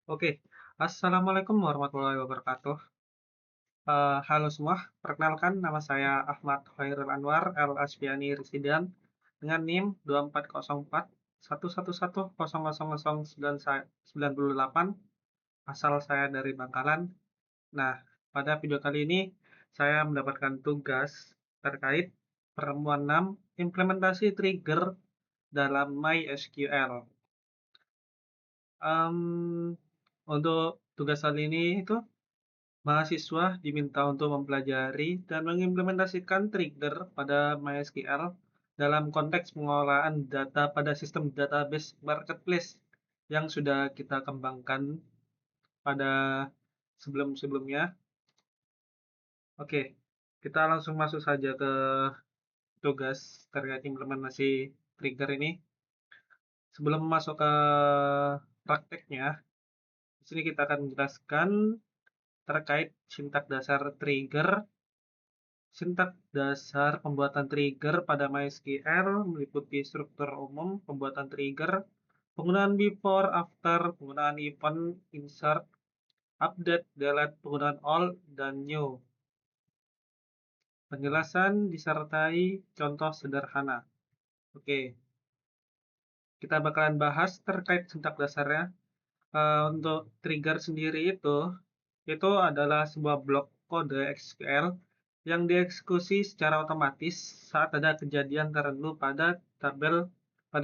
Oke, Assalamualaikum warahmatullahi wabarakatuh. Halo semua, perkenalkan nama saya Ahmad Khairul Anwar L. Asfiani Residen dengan NIM 240411000098, asal saya dari Bangkalan. Nah, pada video kali ini saya mendapatkan tugas terkait pertemuan 6 implementasi trigger dalam MySQL. Untuk tugas kali ini itu mahasiswa diminta untuk mempelajari dan mengimplementasikan trigger pada MySQL dalam konteks pengolahan data pada sistem database marketplace yang sudah kita kembangkan pada sebelum-sebelumnya. Oke, kita langsung masuk saja ke tugas terkait implementasi trigger ini. Sebelum masuk ke prakteknya, di sini kita akan menjelaskan terkait sintak dasar trigger. Sintak dasar pembuatan trigger pada MySQL meliputi struktur umum pembuatan trigger, penggunaan before, after, penggunaan event, insert, update, delete, penggunaan all, dan new. Penjelasan disertai contoh sederhana. Oke, kita bakalan bahas terkait sintak dasarnya. Untuk trigger sendiri itu adalah sebuah blok kode SQL yang dieksekusi secara otomatis saat ada kejadian tertentu pada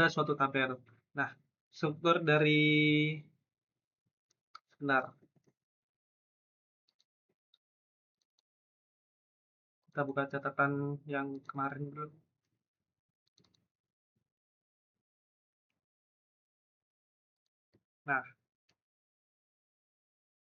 suatu tabel. Nah, struktur dari sebentar, kita buka catatan yang kemarin dulu. Nah,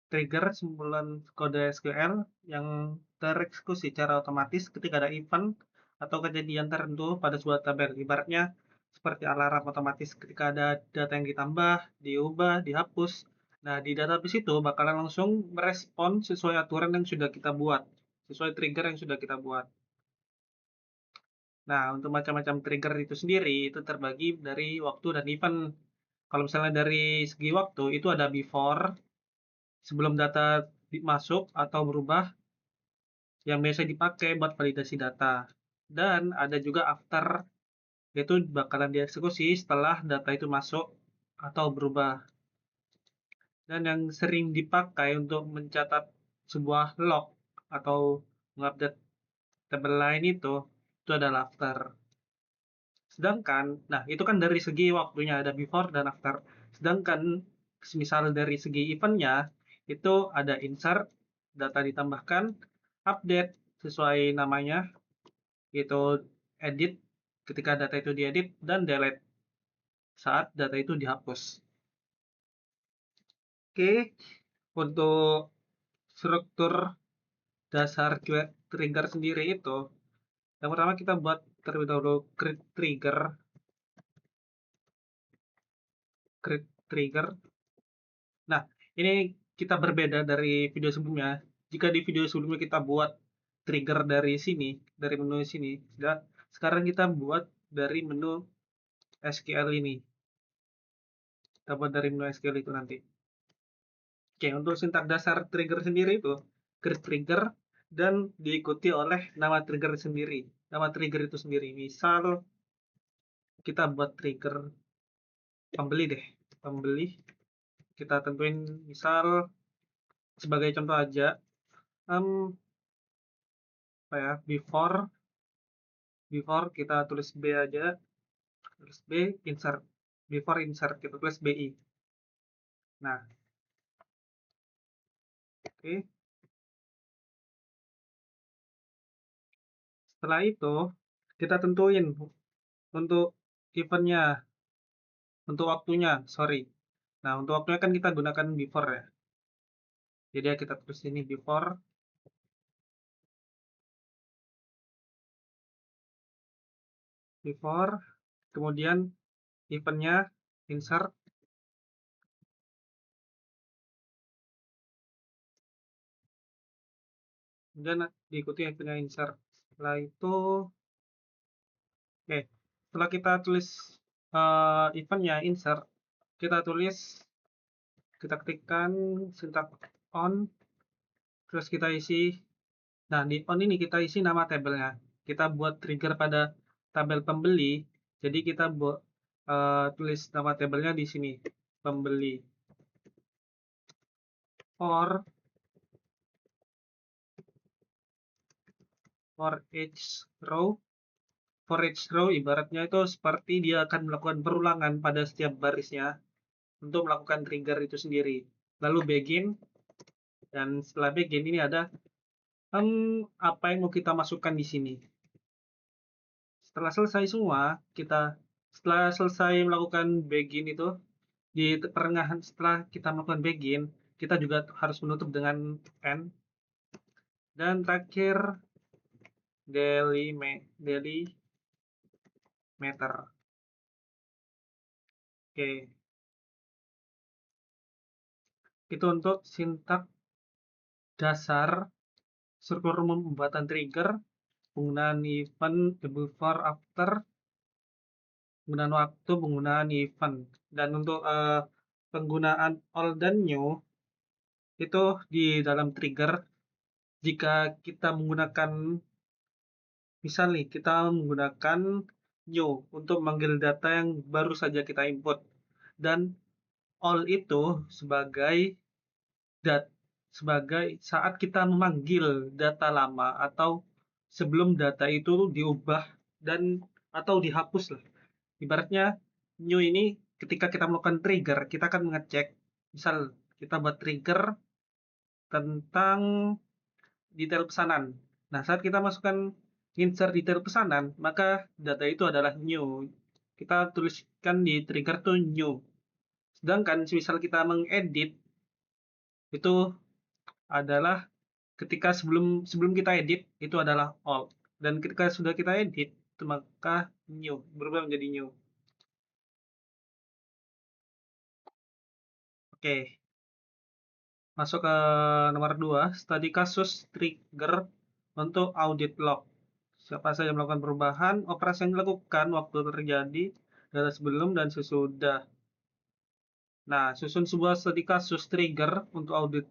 trigger simpulan kode SQL yang tereksekusi secara otomatis ketika ada event atau kejadian tertentu pada sebuah tabel. Ibaratnya seperti alarm otomatis ketika ada data yang ditambah, diubah, dihapus. Nah, di database itu bakalan langsung merespon sesuai aturan yang sudah kita buat, sesuai trigger yang sudah kita buat. Nah, untuk macam-macam trigger itu sendiri itu terbagi dari waktu dan event. Kalau misalnya dari segi waktu itu ada before, sebelum data masuk atau berubah, yang biasa dipakai buat validasi data. Dan ada juga after, yaitu bakalan dieksekusi setelah data itu masuk atau berubah. Dan yang sering dipakai untuk mencatat sebuah log atau mengupdate tabel lain itu adalah after. Sedangkan, nah itu kan dari segi waktunya ada before dan after. Sedangkan misal dari segi eventnya itu ada insert, data ditambahkan, update sesuai namanya, itu edit ketika data itu diedit, dan delete saat data itu dihapus. Oke, untuk struktur dasar trigger sendiri itu, yang pertama kita buat terlebih dahulu create trigger. Nah, ini kita berbeda dari video sebelumnya. Jika di video sebelumnya kita buat trigger dari sini, dari menu sini, sekarang kita buat dari menu SQL ini. Kita buat dari menu SQL itu nanti. Oke, untuk sintak dasar trigger sendiri itu create trigger dan diikuti oleh nama trigger sendiri. Nama trigger itu sendiri. Misal kita buat trigger pembeli deh. Pembeli. Kita tentuin misal sebagai contoh aja apa ya, before kita tulis B aja, tulis B, insert. Before insert kita tulis BI. Nah, oke. Setelah itu kita tentuin untuk eventnya, untuk waktunya, sorry. Nah, untuk waktunya kan kita gunakan before ya. Jadi ya kita tulis ini before, kemudian eventnya insert, kemudian diikuti eventnya insert. Setelah itu, oke, setelah kita tulis eventnya insert, kita tulis kita klikkan syntax on, terus kita isi. Nah, di on ini kita isi nama tabelnya. Kita buat trigger pada tabel pembeli. Jadi kita buat tulis nama tabelnya di sini, pembeli. For each row, ibaratnya itu seperti dia akan melakukan perulangan pada setiap barisnya untuk melakukan trigger itu sendiri. Lalu begin, dan setelah begin ini ada apa yang mau kita masukkan di sini. Setelah selesai semua, setelah selesai melakukan begin itu, di pertengahan setelah kita melakukan begin, kita juga harus menutup dengan end. Dan terakhir, delimiter. Oke, itu untuk sintak dasar struktur umum pembuatan trigger, penggunaan event, before, after, penggunaan waktu, penggunaan event. Dan untuk penggunaan all dan new, itu di dalam trigger, jika kita menggunakan, misal nih, kita menggunakan new untuk manggil data yang baru saja kita input. Dan all itu sebagai saat kita memanggil data lama atau sebelum data itu diubah dan atau dihapus lah. Ibaratnya new ini ketika kita melakukan trigger, kita akan mengecek, misal kita buat trigger tentang detail pesanan. Nah, saat kita masukkan insert detail pesanan, maka data itu adalah new. Kita tuliskan di trigger tuh new. Sedangkan misal kita mengedit, itu adalah ketika sebelum kita edit, itu adalah all. Dan ketika sudah kita edit, itu maka new, berubah menjadi new. Oke, masuk ke nomor 2, studi kasus trigger untuk audit log. Siapa saja melakukan perubahan, operasi yang dilakukan waktu terjadi, data sebelum dan sesudah. Nah, susun sebuah studi kasus trigger untuk audit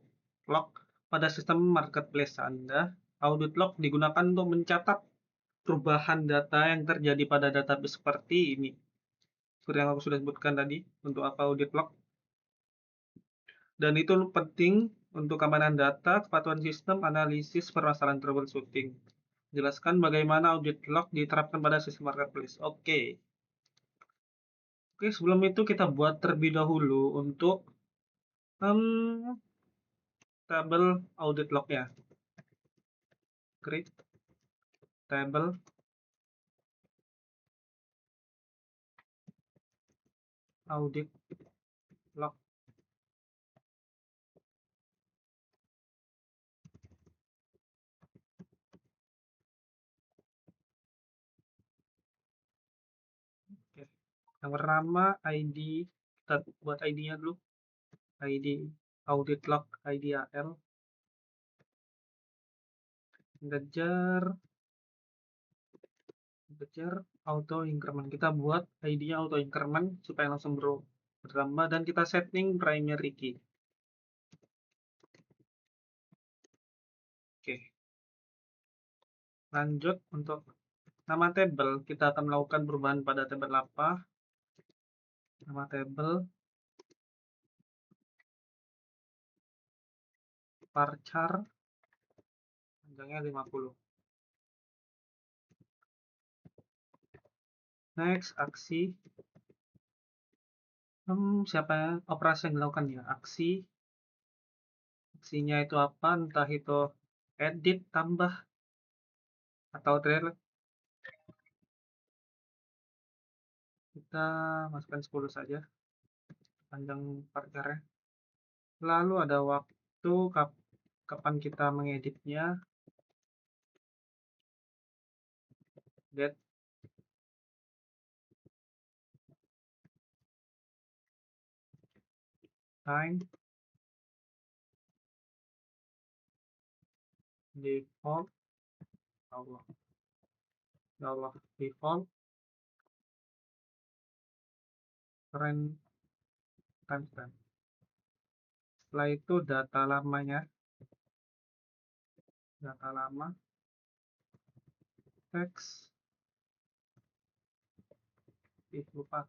log pada sistem marketplace Anda. Audit log digunakan untuk mencatat perubahan data yang terjadi pada database seperti ini. Seperti yang aku sudah sebutkan tadi, untuk apa audit log. Dan itu penting untuk keamanan data, kepatuhan sistem, analisis, permasalahan troubleshooting. Jelaskan bagaimana audit log diterapkan pada sistem marketplace. Oke. Oke, sebelum itu kita buat terlebih dahulu untuk tabel audit log-nya. Create table audit log. Oke. Yang pertama ID, kita buat ID-nya dulu. ID audit log IDAL. Integer auto increment. Kita buat ID-nya auto increment supaya langsung bertambah, dan kita setting primary key. Oke. Lanjut untuk nama table, kita akan melakukan perubahan pada tabel apa? Nama table varchar, panjangnya 50. Next, aksi. Siapa operasi yang dilakukan ya? Aksinya itu apa? Entah itu edit, tambah, atau trailer. Kita masukkan 10 saja, panjang varcharnya. Lalu ada waktu kapan kita mengeditnya. Date, time, default, Allah, ya Allah, default, current timestamp. Setelah itu data lamanya, data lama, teks, lupa,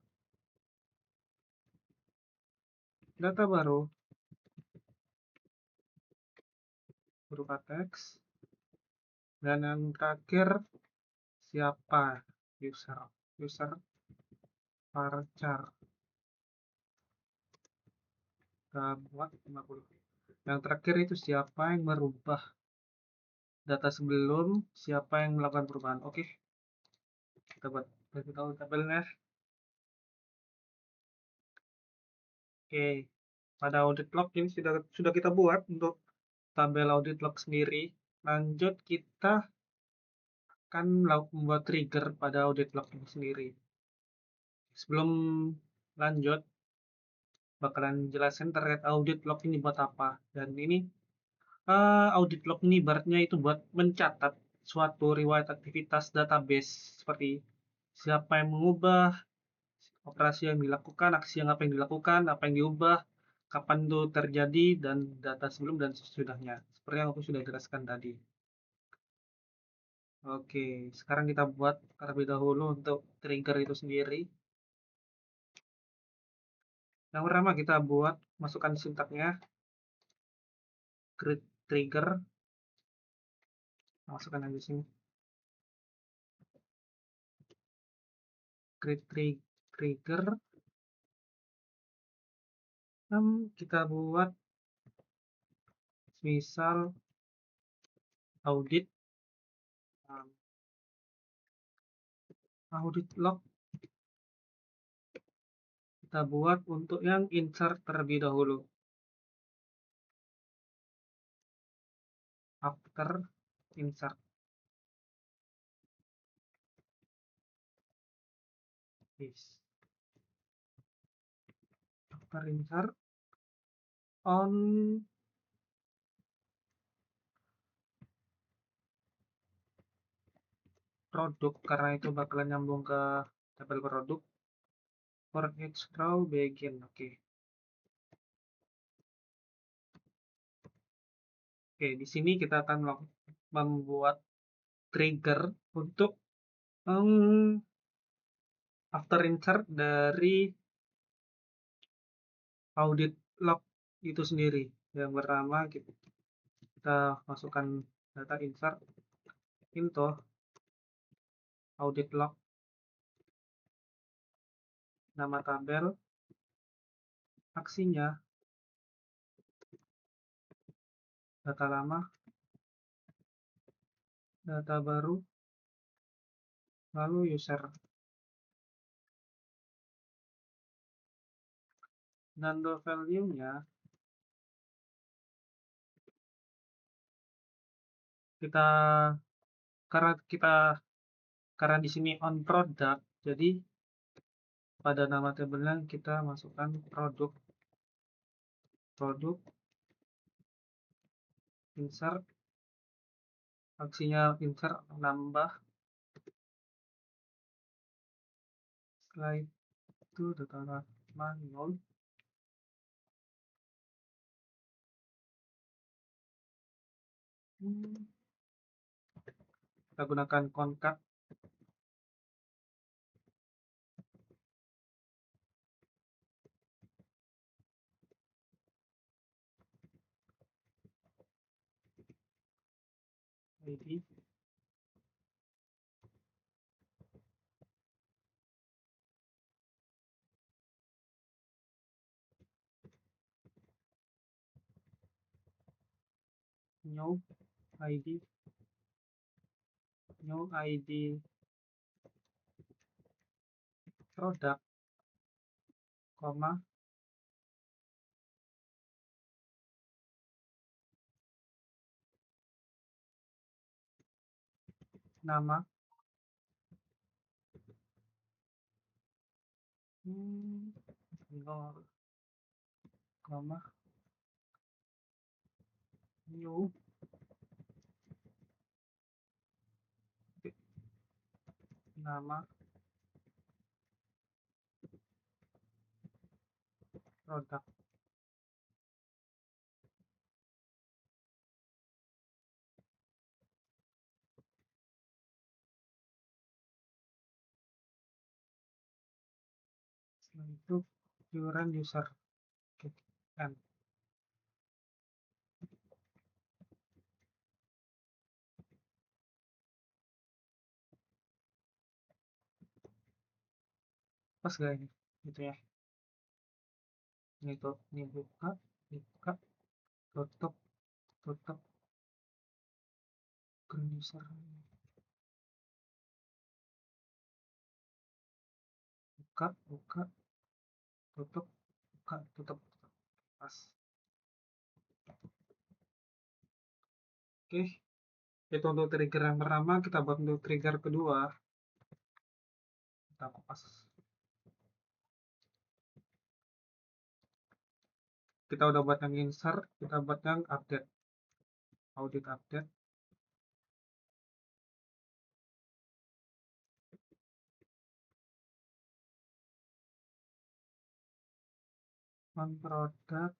data baru berupa teks, dan yang terakhir siapa user, user varchar. Kita buat 50. Yang terakhir itu siapa yang merubah data sebelum, siapa yang melakukan perubahan. Oke, kita buat tahu tabelnya. Oke, pada audit log ini sudah kita buat untuk tabel audit log sendiri. Lanjut, kita akan membuat trigger pada audit log ini sendiri. Sebelum lanjut, bakalan jelasin terkait audit log ini buat apa. Dan ini audit log ini ibaratnya itu buat mencatat suatu riwayat aktivitas database seperti siapa yang mengubah, operasi yang dilakukan, aksi yang apa yang dilakukan, apa yang diubah, kapan itu terjadi, dan data sebelum dan sesudahnya. Seperti yang aku sudah jelaskan tadi. Oke, sekarang kita buat terlebih dahulu untuk trigger itu sendiri. Yang pertama kita buat, masukkan sintaknya, create trigger, masukkan aja sini, create trigger, kita buat misal audit, audit log, kita buat untuk yang insert terlebih dahulu. After insert. Yes. After insert on produk, karena itu bakalan nyambung ke tabel produk. For each row begin. Oke. Oke, di sini kita akan membuat trigger untuk after insert dari audit log itu sendiri. Yang pertama kita masukkan data insert into audit log, nama tabel, aksinya, data lama, data baru, lalu user. Dan value-nya kita karena di sini on product, jadi pada nama tabelnya kita masukkan produk insert, aksinya insert nambah, setelah itu data manual, kita gunakan concat id new id produk, koma, nama, koma, new, nama, produk. itu iuran user kan. Pas gak ini gitu ya, ini tuh, ini buka, tutup, green user, buka, tutup, pas. Oke, itu untuk trigger yang pertama. Kita buat untuk trigger kedua, kita kupas. Kita udah buat yang insert, kita buat yang update, audit update. On product,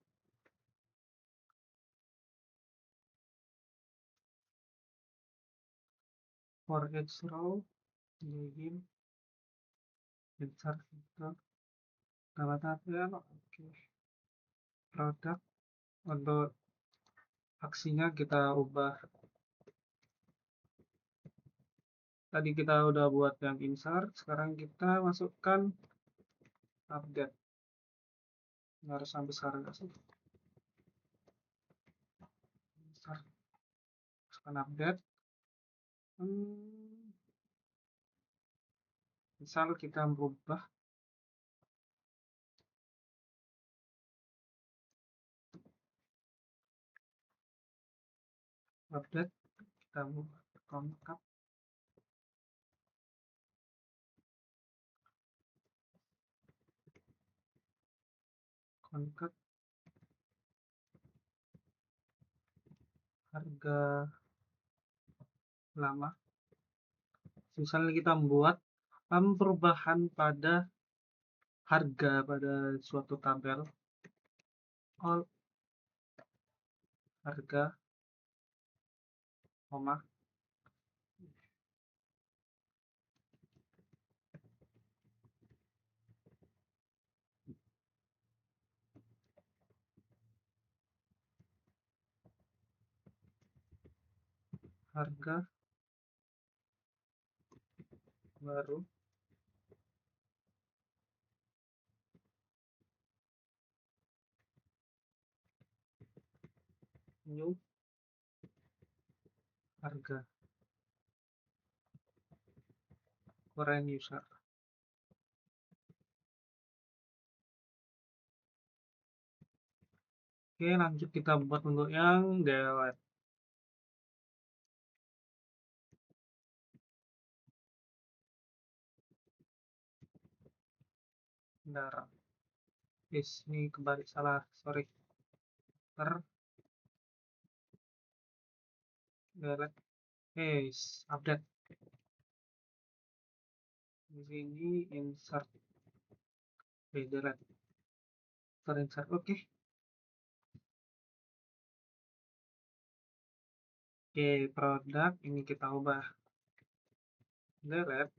for each row, begin, insert filter, nama tabel, oke. Product, untuk aksinya kita ubah. Tadi kita udah buat yang insert, sekarang kita masukkan update. Harus sampai sekarang nggak sih? Insert, masukkan update. Misal kita merubah update, kita ubah kontak, harga lama. Misalnya kita membuat perubahan pada harga pada suatu tabel, all harga, koma, harga baru, new, harga, current user. Oke, lanjut kita buat untuk yang delete. Bentar, ini kembali salah, sorry. Delete, update. Di sini insert, delete, insert, oke. Oke, produk ini kita ubah delete.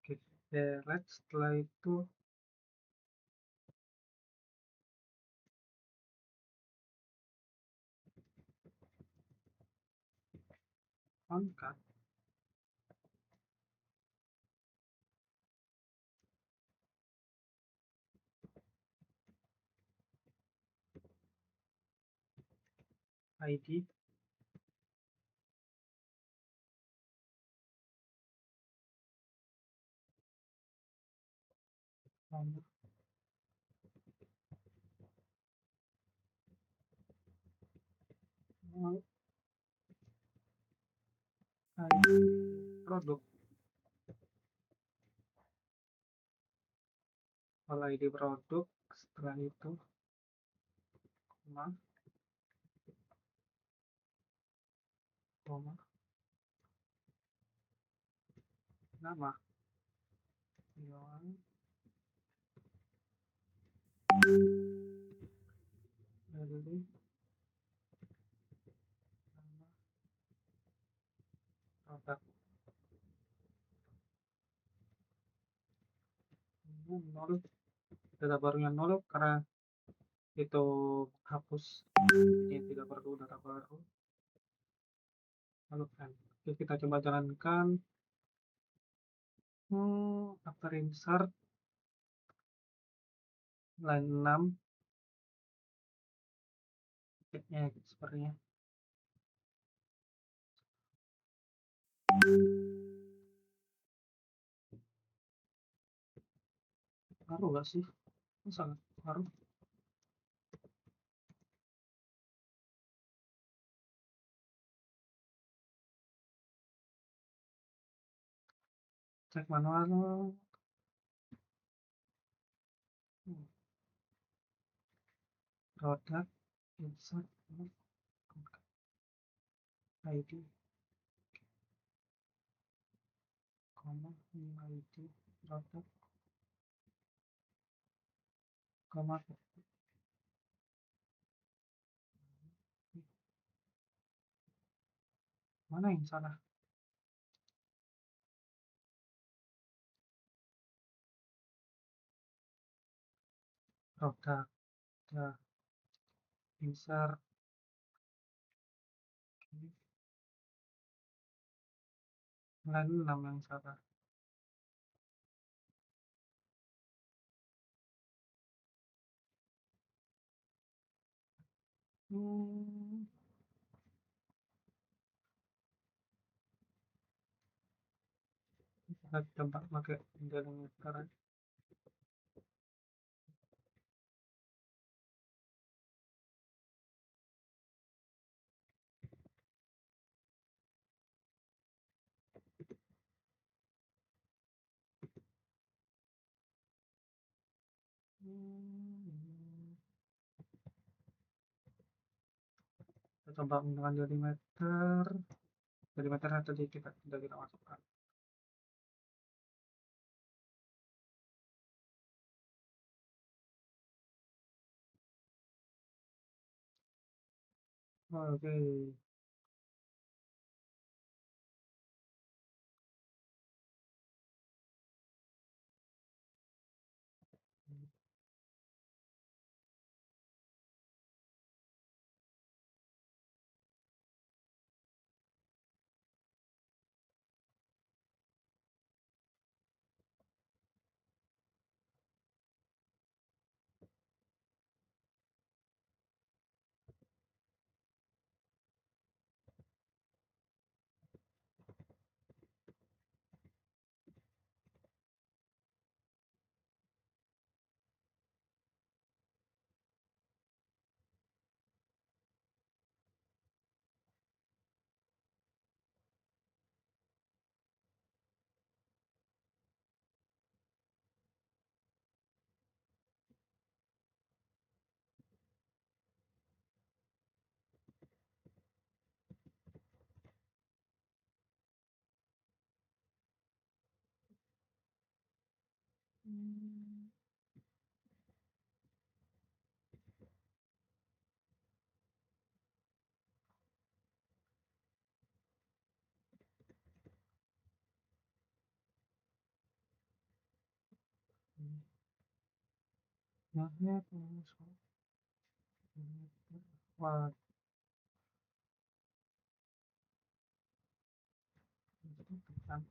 Oke, delete. Setelah itu kontak, ID, nomor, ID, produk, ID produk. Setelah itu koma, nama, pilih nama produk. Nol, data barunya nol karena itu hapus, ini tidak perlu data baru. Lalu kan, oke, kita coba jalankan. After insert line 6 titiknya sepertinya baru nggak sih? Sangat baru. Cek manual. Produk insert ID, ID produk, mana yang salah? Produk, ya, insert, line 6 yang salah. Kita coba pakai delimiter. Kita coba menggunakan delimiter. Delimiternya tadi kita tidak kita masukkan. Oke. Magnet, wah, itu kan.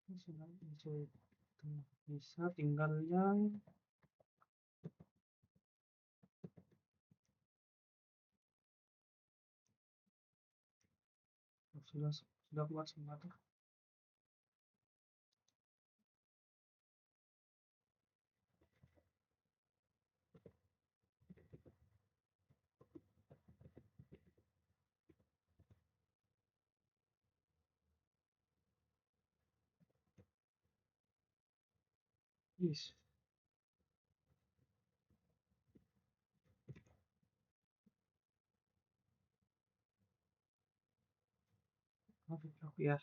Ini sudah bisa tinggal yang sudah buat semua tuh. Yes. Ya,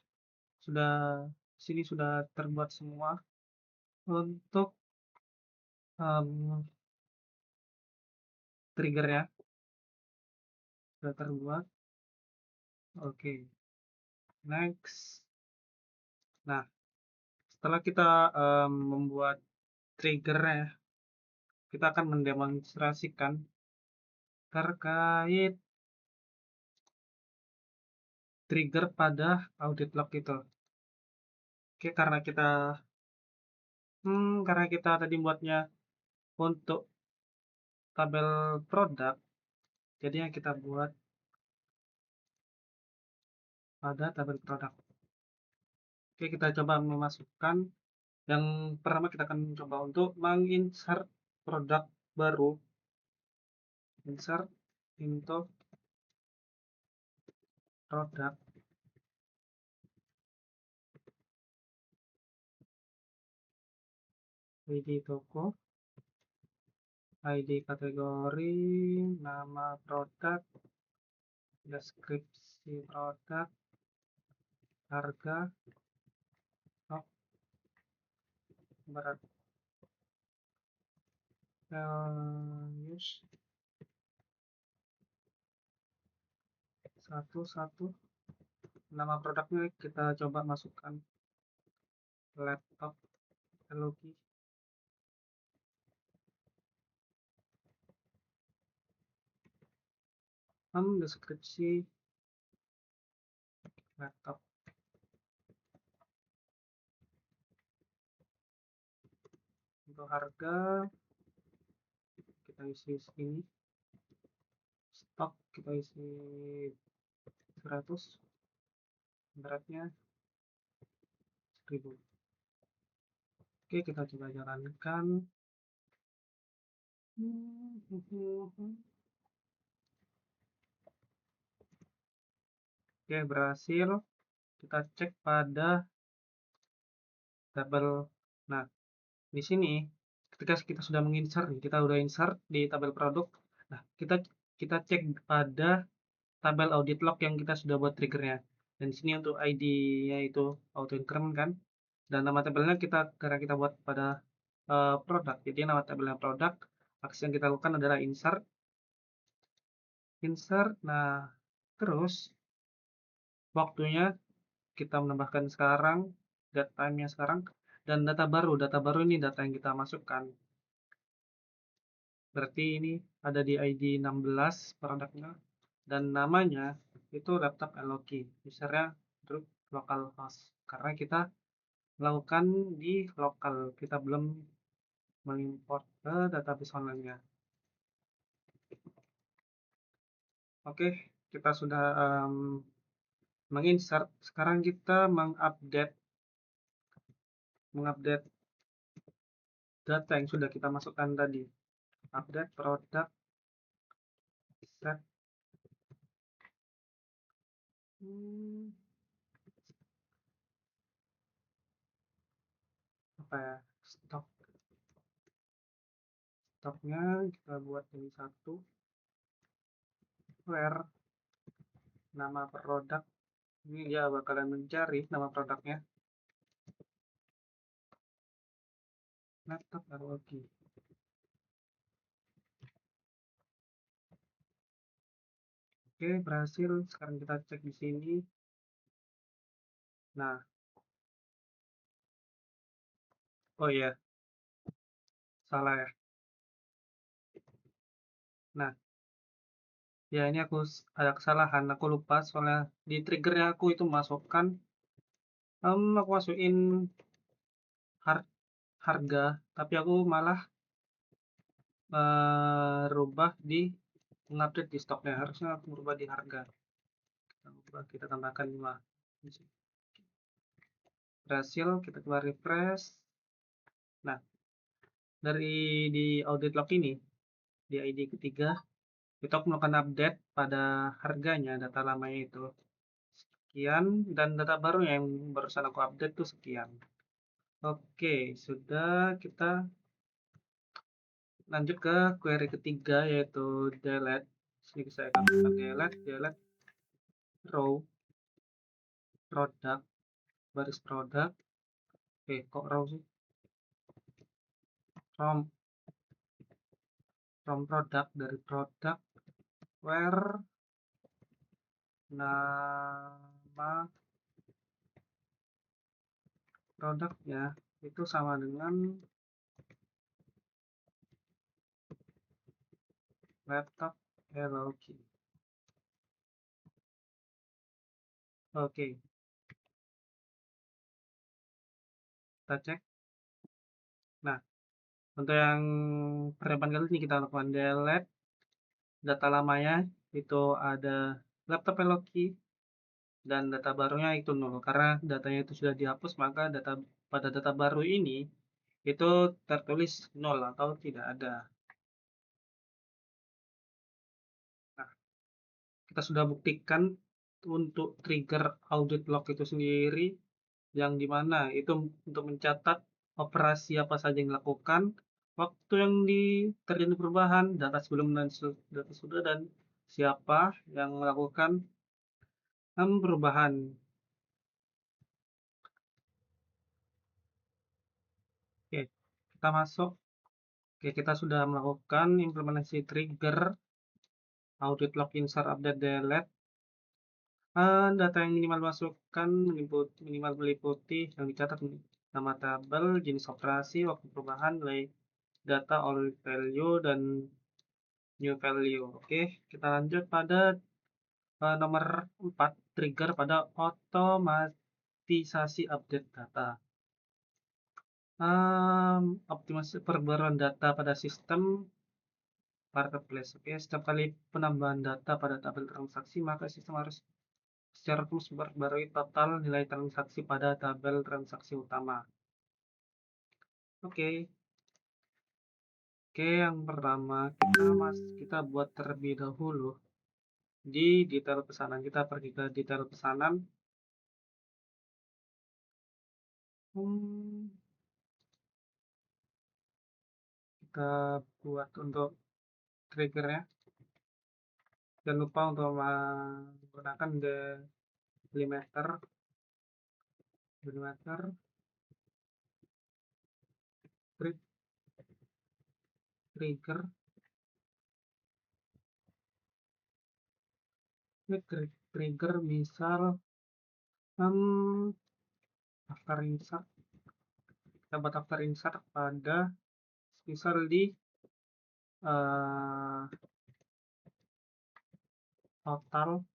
sudah sini sudah terbuat semua untuk triggernya sudah terbuat. Oke, next. Nah, setelah kita membuat triggernya, kita akan mendemonstrasikan terkait trigger pada audit log itu. Oke, karena kita tadi buatnya untuk tabel produk, jadi yang kita buat pada tabel produk. Oke, kita coba memasukkan. Yang pertama kita akan coba untuk menginsert produk baru. Insert into produk. ID toko, ID kategori, nama produk, deskripsi produk, harga, stok, berat, use, satu, nama produknya kita coba masukkan laptop, logi, deskripsi laptop. Untuk harga kita isi sini, stok kita isi 100, beratnya 1000. Oke, kita coba jalankan. Oke, berhasil. Kita cek pada tabel. Nah, di sini ketika kita sudah menginsert, kita sudah insert di tabel produk. Nah, kita cek pada tabel audit log yang kita sudah buat triggernya. Dan di sini untuk ID-nya itu auto increment kan. Dan nama tabelnya karena kita buat pada produk. Jadi nama tabelnya produk. Aksi yang kita lakukan adalah insert. Nah, terus waktunya kita menambahkan sekarang, time-nya sekarang, dan data baru ini data yang kita masukkan. Berarti ini ada di ID 16 produknya, dan namanya itu laptop Loki, usernya root localhost, karena kita melakukan di lokal, kita belum mengimport ke database online-nya. Oke, kita sudah menginsert, sekarang kita mengupdate data yang sudah kita masukkan tadi. Update produk set apa ya, stoknya kita buat ini satu, where nama produk, ini dia bakalan mencari nama produknya laptop ROG. Oke, berhasil. Sekarang kita cek di sini. Nah, oh iya, salah ya. Nah, ya ini ada kesalahan, aku lupa soalnya di triggernya aku itu masukkan, aku masukin harga, tapi aku malah merubah di mengupdate di stoknya, harusnya aku merubah di harga. Kita tambahkan 5. Berhasil, kita coba refresh. Nah, dari di audit log ini, di ID ketiga, kita melakukan update pada harganya, data lamanya itu sekian, dan data baru yang barusan aku update itu sekian. Oke, sudah, kita lanjut ke query ketiga, yaitu delete. Sini saya akan delete row. produk, baris produk, kok raw sih, from produk, dari produk, where nama produknya itu sama dengan laptop Hello Kitty. Oke, kita cek. Nah, untuk yang percobaan kali ini kita lakukan delete data lamanya, itu ada laptop Hello Kitty, dan data barunya itu 0. Karena datanya itu sudah dihapus, maka pada data baru ini itu tertulis 0 atau tidak ada. Nah, kita sudah buktikan untuk trigger audit log itu sendiri, yang dimana itu untuk mencatat operasi apa saja yang dilakukan, waktu yang terjadi perubahan, data sebelum dan data sudah, dan siapa yang melakukan perubahan. Oke, kita masuk. Oke, kita sudah melakukan implementasi trigger audit log insert update delete. Data yang minimal masukkan minimal meliputi yang dicatat nama tabel, jenis operasi, waktu perubahan, nilai data old value, dan new value. Oke, kita lanjut pada nomor 4, trigger pada otomatisasi update data. Optimasi perbaruan data pada sistem marketplace. Oke, setiap kali penambahan data pada tabel transaksi, maka sistem harus secara terus memperbarui total nilai transaksi pada tabel transaksi utama. Oke, yang pertama kita buat terlebih dahulu di detail pesanan. Kita pergi ke detail pesanan. Kita buat untuk triggernya. Jangan lupa untuk menggunakan delimiter trigger. Trigger misal after insert. Kita buat after insert pada misal di total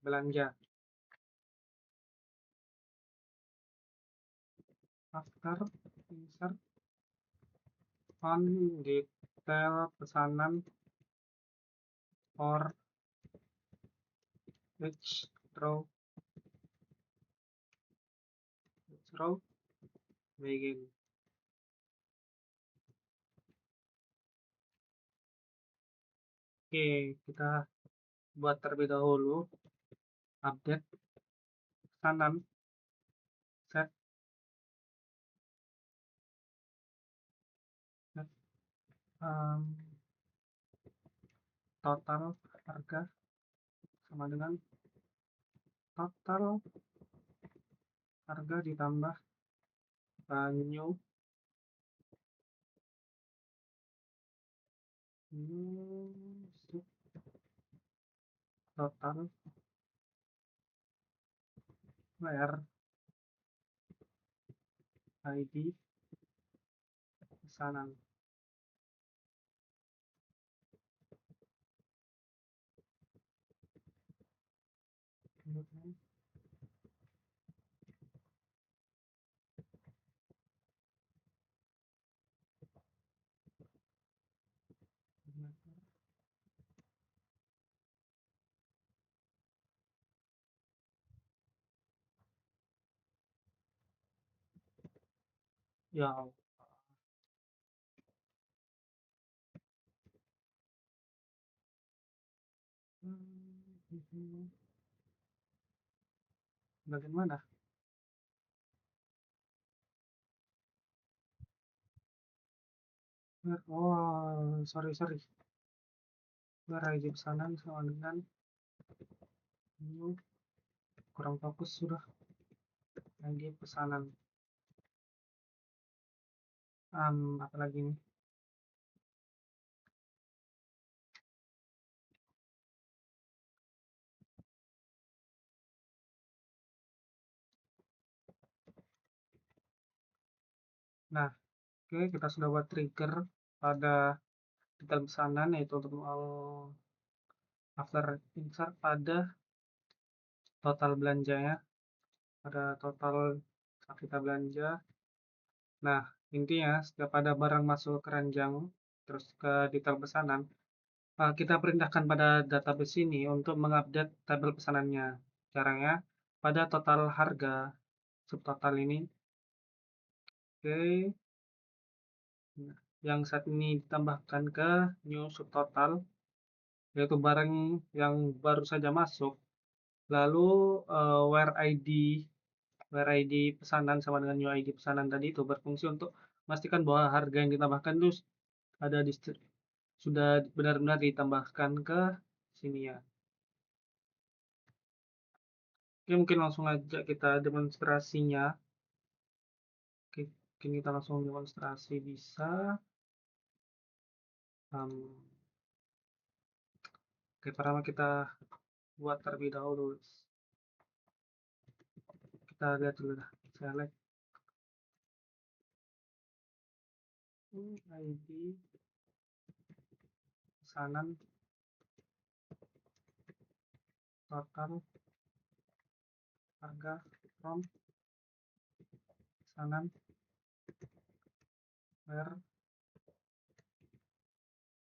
belanja. After insert on detail pesanan or each row begin. Oke, kita buat terlebih dahulu update pesanan set total harga sama dengan total harga ditambah new total where ID pesanan. Ya, bagaimana? Oh, sorry. Where ID pesanan sama dengan new kurang fokus sudah. ID pesanan. Apa lagi nih? Nah, oke, kita sudah buat trigger pada detail pesanan, yaitu untuk after insert pada total belanjanya, pada total saat kita belanja. Nah, intinya setiap ada barang masuk ke keranjang terus ke detail pesanan, kita perintahkan pada database ini untuk mengupdate tabel pesanannya. Caranya pada total harga subtotal ini, oke, yang saat ini ditambahkan ke new subtotal, yaitu barang yang baru saja masuk. Lalu where ID pesanan sama dengan new ID pesanan tadi itu berfungsi untuk memastikan bahwa harga yang ditambahkan itu ada di sudah benar-benar ditambahkan ke sini ya. Oke, mungkin langsung aja kita demonstrasinya. Oke, mungkin kita langsung demonstrasi bisa. Oke, pertama kita buat terlebih dahulu. Kita lihat dulu dah. Select ID pesanan total harga from pesanan where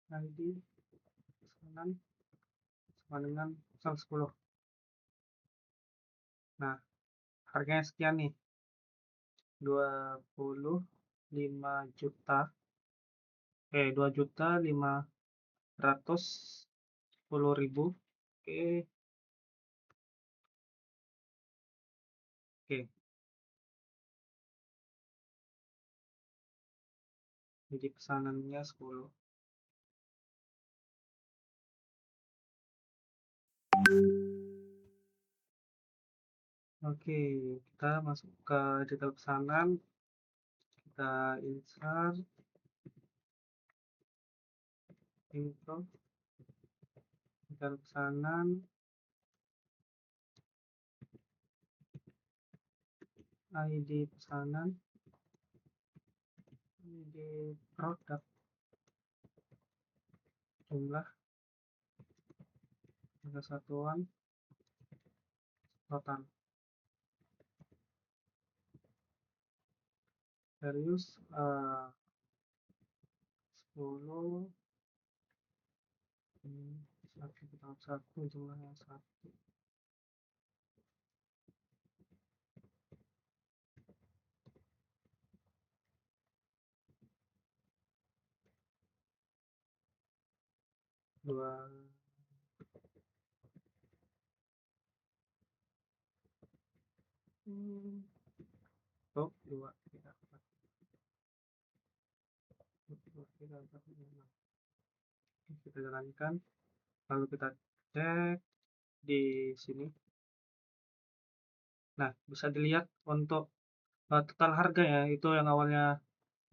ID pesanan sama dengan 110. Nah, harganya sekian nih. 2.510.000. Oke. Oke. Jadi pesanannya 10. Oke, kita masuk ke detail pesanan. Kita insert info detail pesanan, ID pesanan, ID produk, jumlah, harga satuan, total. Serius 10, satu tambah satu jumlahnya 1. Dua. Oh, 2, 3, 4. 2, 3, 4, 5. Kita jalankan. Lalu kita cek di sini. Nah, bisa dilihat untuk total harga ya, itu yang awalnya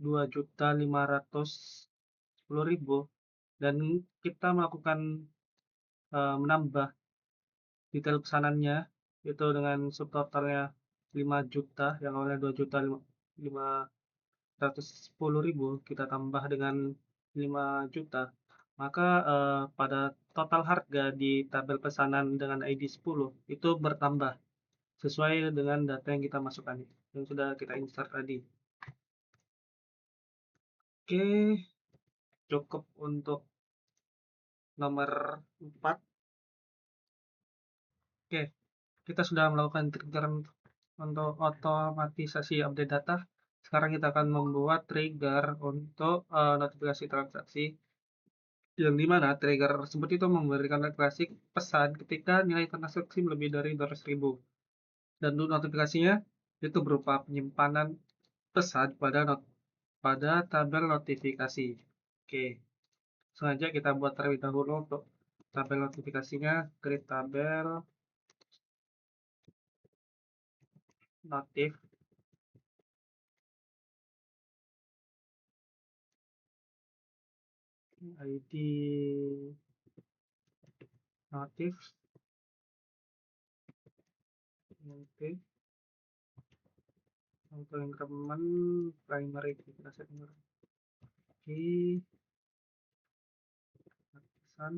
2.510.000 dan kita melakukan menambah detail pesanannya itu dengan subtotalnya 5 juta, yang awalnya 2.510.000 kita tambah dengan 5 juta, maka pada total harga di tabel pesanan dengan ID 10 itu bertambah sesuai dengan data yang kita masukkan yang sudah kita insert tadi. Oke, cukup untuk nomor 4. Oke, kita sudah melakukan trigger untuk otomatisasi update data. Sekarang kita akan membuat trigger untuk notifikasi transaksi, yang dimana trigger tersebut itu memberikan notifikasi pesan ketika nilai transaksi lebih dari 200.000. Dan notifikasinya itu berupa penyimpanan pesan pada tabel notifikasi. Oke, sengaja kita buat terlebih dahulu untuk tabel notifikasinya, create tabel notif ID notif oke auto increment primary kita set key pesan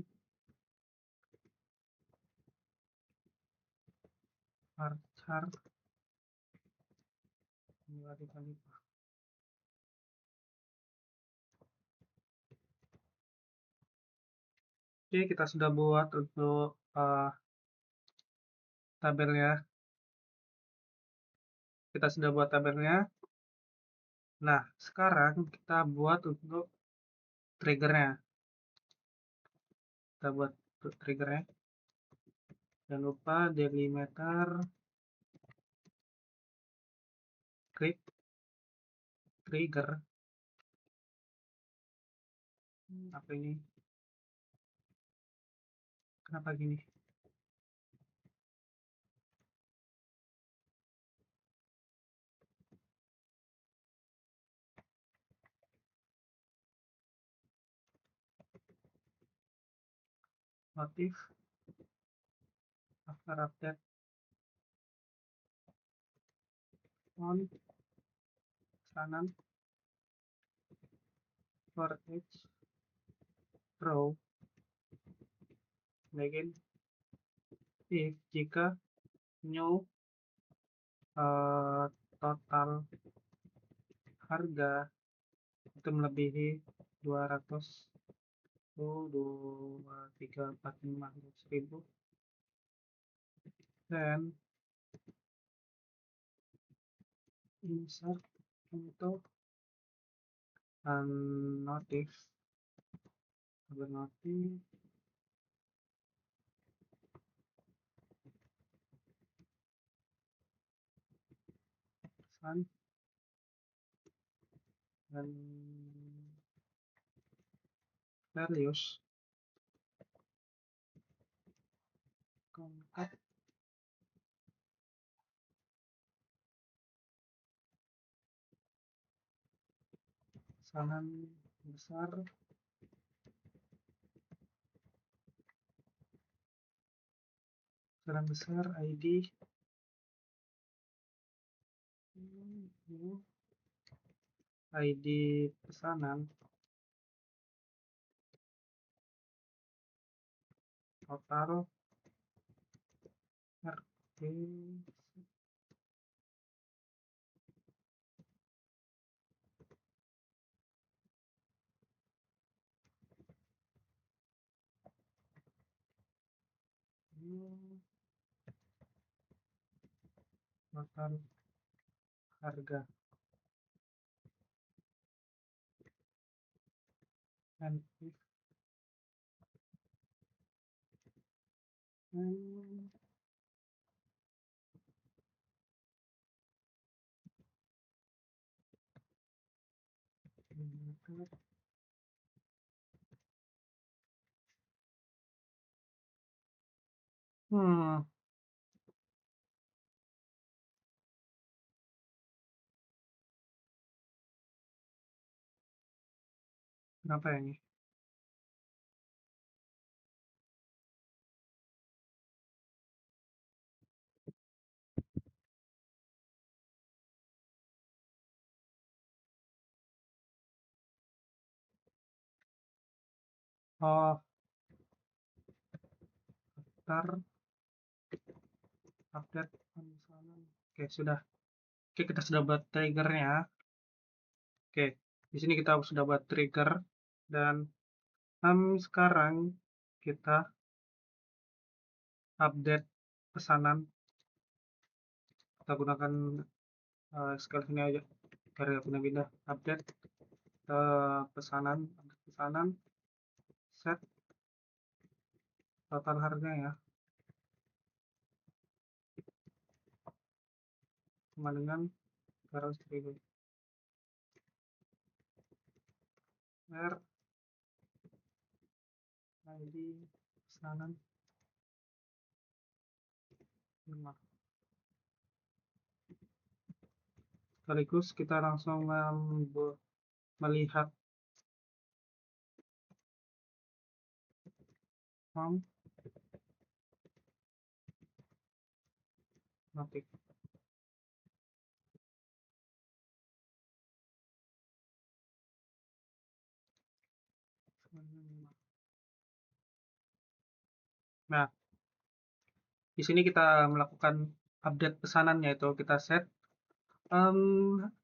varchar kali. Oke, kita sudah buat untuk tabelnya. Kita sudah buat tabelnya. Nah, sekarang kita buat untuk triggernya. Kita buat untuk triggernya. Jangan lupa delimiter klik trigger. Apa ini? Kenapa gini? Notif after update on pesanan for each row begin if jika new total harga itu melebihi 200 2 3 4 5 ribu dan insert untuk notif notif pesan dan values kontak pesanan besar ID ID pesanan total RT total harga and if hmm kenapa ya ini oh ntar update pesanan oke sudah oke kita sudah buat triggernya oke di sini kita sudah buat trigger dan sekarang kita update pesanan kita gunakan SQL sini aja biar nggak pindah-pindah update pesanan set total harga ya sama dengan 200.000 R ID pesanan 5 sekaligus kita langsung melihat form notif. Nah, di sini kita melakukan update pesanan, yaitu kita set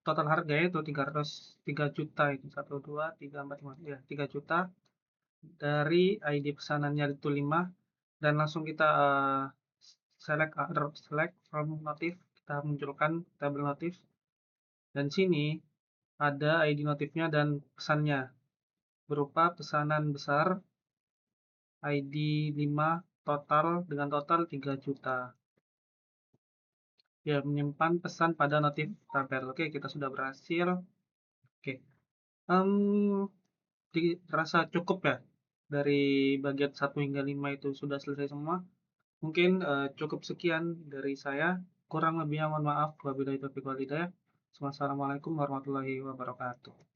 total harga itu 3 juta, itu 1 2 3 4 5 ya 3 juta, dari ID pesanannya itu 5, dan langsung kita select from notif, kita munculkan tabel notif, dan sini ada ID notifnya dan pesannya berupa pesanan besar ID 5 total dengan total 3 juta. Ya, menyimpan pesan pada notif tabel. Oke, kita sudah berhasil. Oke, dirasa cukup ya, dari bagian 1 hingga 5 itu sudah selesai semua. Mungkin cukup sekian dari saya. Kurang lebihnya mohon maaf. Wabillahi taufiq wal hidayah. Wassalamualaikum warahmatullahi wabarakatuh.